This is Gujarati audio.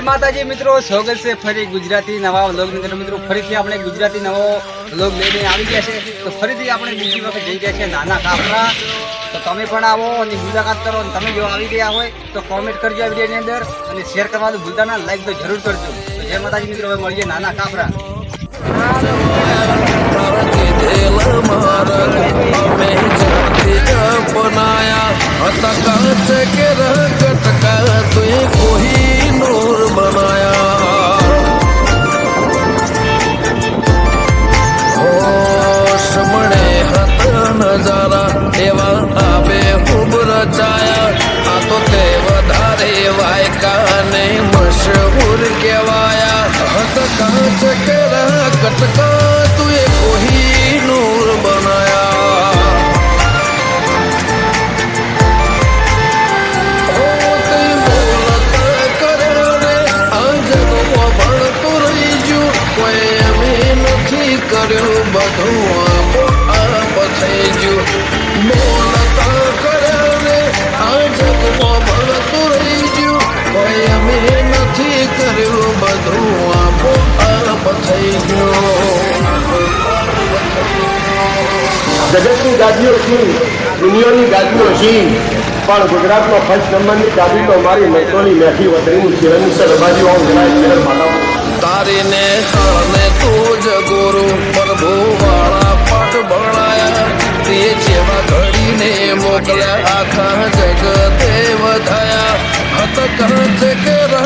માતાજી મિત્રો, સ્વાગત છે ફરી ગુજરાતી નવા વ્લોગ ની અંદર। મિત્રો ફરીથી આપણે ગુજરાતી નવો વ્લોગ લઈને આવી ગયા છે। તો ફરીથી આપણે બીજી વખત જઈ ગયા છે નાના કાપરા। તો તમે પણ આવો અને મુલાકાત કરો। અને તમે જો આવી ગયા હોય તો કોમેન્ટ કરજો આ વિડીયોની અંદર અને શેર કરવાનું ભૂલતા ના, લાઈક તો જરૂર કરજો। તો જય માતાજી મિત્રો, હવે મળીએ નાના કાપરા। मशहूर केवाया हत कांच के रह कटका तुए कोही नूर बनाया। हो कई बोलत करे रे आजनो भणतु रही जू कोई अमी નથી કર્યું બધું આપ થઈ ગયું। બોલત કરે રે આજનો ભણતુ રહી ગયું કોઈ અમે નથી કર્યું બધું આપ થઈ ગયું। જગતની ગાદીઓ સિંહ, દુનિયાની ગાદીઓ સિંહ, પણ ગુજરાતનો ફર્સ્ટ નંબરની ગાદી તો મારી મૈત્રોની મેઠી વતનીની ચિરંસર બાજુ આવું જણાય ચરણ માતા તારીને કારણે તું જ ગુરુ પ્રભુ વાળા પાઠ ભણાયા। તે જેવા ઘડીને મોકલ્યા આખા જગતે વધાયા। હત કાંચ કે રહ